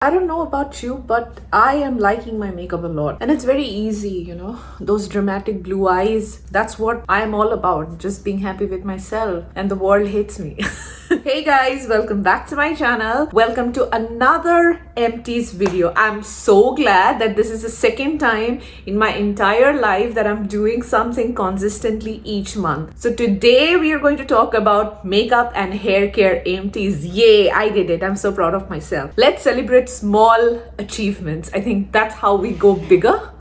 I don't know about you, but I am liking my makeup a lot. And it's very easy. Those dramatic blue eyes. That's what I am all about. Just being happy with myself. And the world hates me. Hey guys, welcome back to my channel. Welcome to another empties video. I'm so glad that this is the second time in my entire life that I'm doing something consistently each month. So today we are going to talk about makeup and hair care empties. Yay, I did it. I'm so proud of myself. Let's celebrate small achievements. I think that's how we go bigger.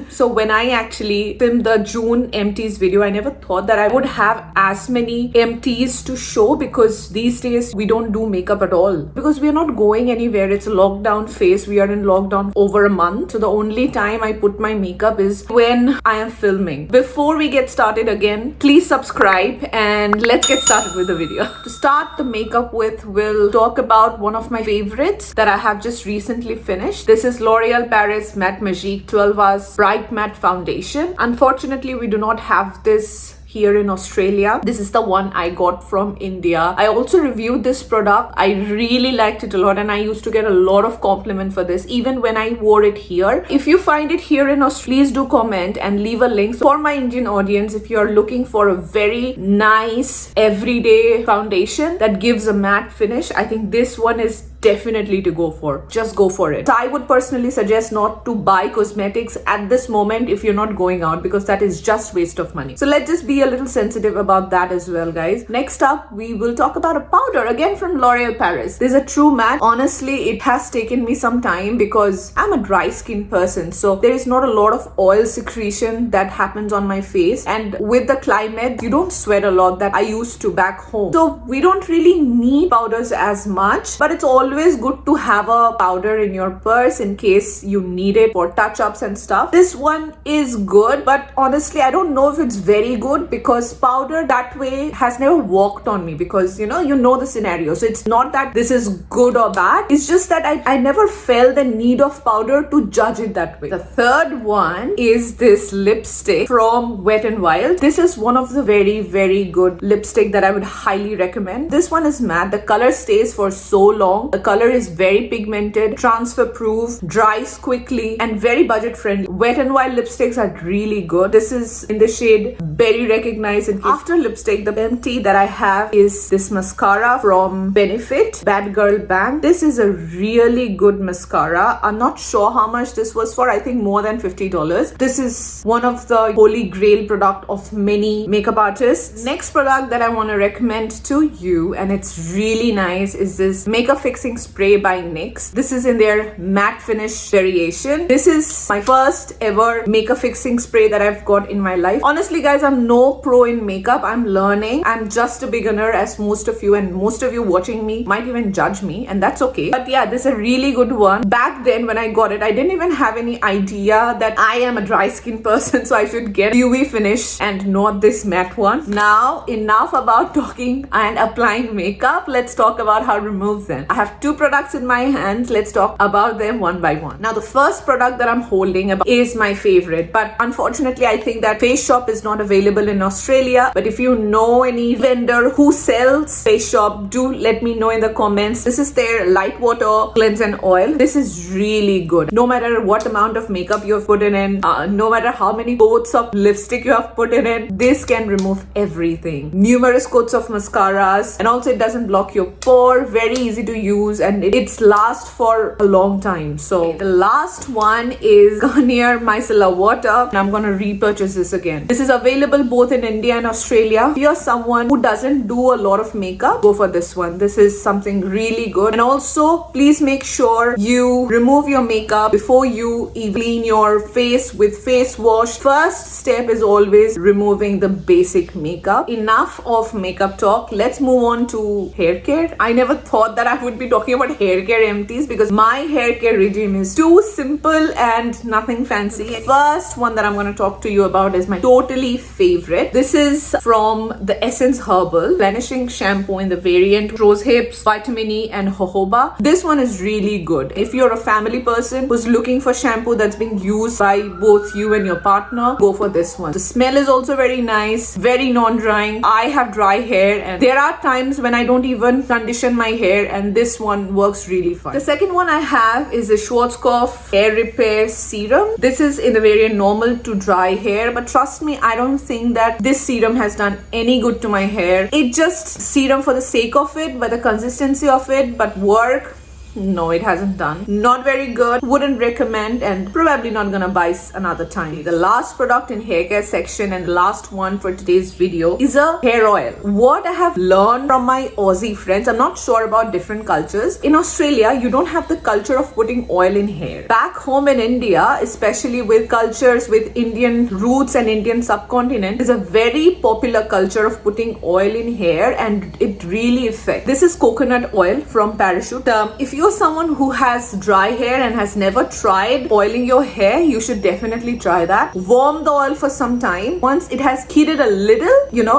So when I actually filmed the June empties video, I never thought that I would have as many empties to show, because these days we don't do makeup at all because we are not going anywhere. It's a lockdown phase. We are in lockdown over a month. So the only time I put my makeup is when I am filming. Before we get started again, please subscribe and let's get started with the video. To start the makeup with, we'll talk about one of my favorites that I have just recently finished. This is L'Oreal Paris Matte Magique 12 Hours Bright Matte Foundation. Unfortunately, we do not have this here in Australia. This is the one I got from India. I also reviewed this product. I really liked it a lot and I used to get a lot of compliment for this even when I wore it here. If you find it here in Australia, please do comment and leave a link. For my Indian audience, if you are looking for a very nice everyday foundation that gives a matte finish, I think this one is definitely to go for. Just go for it. So I would personally suggest not to buy cosmetics at this moment if you're not going out, because that is just waste of money. So let's just be a little sensitive about that as well, guys. Next up, we will talk about a powder again from L'Oreal Paris. This is a true matte. Honestly, it has taken me some time because I'm a dry skin person, so there is not a lot of oil secretion that happens on my face, and with the climate you don't sweat a lot that I used to back home, so we don't really need powders as much. But it's always good to have a powder in your purse in case you need it for touch-ups and stuff. This one is good, but honestly I don't know if it's very good because powder that way has never worked on me, because you know the scenario. So it's not that this is good or bad, it's just that I never felt the need of powder to judge it that way. The third one is this lipstick from Wet n Wild. This is one of the very good lipstick that I would highly recommend. This one is matte. The color stays for so long. The color is very pigmented, transfer proof, dries quickly, and very budget friendly. Wet n Wild lipsticks are really good. This is in the shade Berry Recognized. And after lipstick, the empty that I have is this mascara from Benefit, Bad Girl Bang. This is a really good mascara. I'm not sure how much this was for. I think more than $50. This is one of the holy grail product of many makeup artists. Next product that I want to recommend to you, and it's really nice, is this Makeup Fixing Spray by NYX. This is in their matte finish variation. This is my first ever makeup fixing spray that I've got in my life. Honestly guys, I'm no pro in makeup. I'm learning. I'm just a beginner, as most of you, and most of you watching me might even judge me, and that's okay. But yeah, this is a really good one. Back then when I got it, I didn't even have any idea that I am a dry skin person, so I should get UV finish and not this matte one. Now enough about talking and applying makeup. Let's talk about how to remove them. I have two products in my hands. Let's talk about them one by one. Now the first product that I'm holding up is my favorite, but unfortunately I think that Face Shop is not available in Australia. But if you know any vendor who sells Face Shop, do let me know in the comments. This is their Light Water Cleanse and Oil. This is really good. No matter what amount of makeup you have put in, no matter how many coats of lipstick you have put in it, this can remove everything. Numerous coats of mascaras, and also it doesn't block your pore. Very easy to use, and it's last for a long time. So the last one is Garnier Micellar Water, and I'm gonna repurchase this again. This is available both in India and Australia. If you're someone who doesn't do a lot of makeup, go for this one. This is something really good. And also please make sure you remove your makeup before you clean your face with face wash. First step is always removing the basic makeup. Enough of makeup talk. Let's move on to hair care. I never thought that I would be talking about hair care empties because my hair care regime is too simple and nothing fancy. First one that I'm going to talk to you about is my totally favorite. This is from the Essence Herbal Blenishing Shampoo in the variant Rose Hips, Vitamin E and Jojoba. This one is really good. If you're a family person who's looking for shampoo that's being used by both you and your partner, go for this one. The smell is also very nice, very non-drying. I have dry hair and there are times when I don't even condition my hair, and this one works really fine. The second one I have is the Schwarzkopf Hair Repair Serum. This is in the variant normal to dry hair, but trust me, I don't think that this serum has done any good to my hair. It just serum for the sake of it, but the consistency of it, but work, no, it hasn't done. Not very good, wouldn't recommend, and probably not gonna buy another time. The last product in hair care section and the last one for today's video is a hair oil. What I have learned from my Aussie friends, I'm not sure about different cultures. In Australia, you don't have the culture of putting oil in hair. Back home in India, especially with cultures with Indian roots and Indian subcontinent, is a very popular culture of putting oil in hair, and it really affects. This is coconut oil from Parachute. If you're someone who has dry hair and has never tried oiling your hair, you should definitely try that. Warm the oil for some time. Once it has heated a little,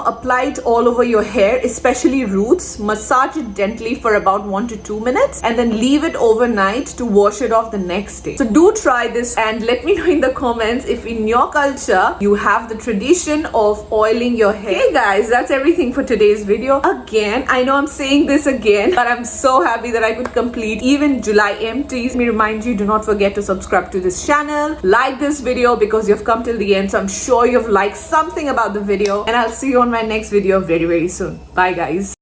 apply it all over your hair, especially roots. Massage it gently for about 1 to 2 minutes and then leave it overnight to wash it off the next day. So do try this and let me know in the comments if in your culture you have the tradition of oiling your hair. Hey guys, that's everything for today's video. Again, I know I'm saying this again, but I'm so happy that I could complete even July empties. Let me remind you, do not forget to subscribe to this channel, like this video because you've come till the end, so I'm sure you've liked something about the video, and I'll see you on my next video very soon. Bye guys.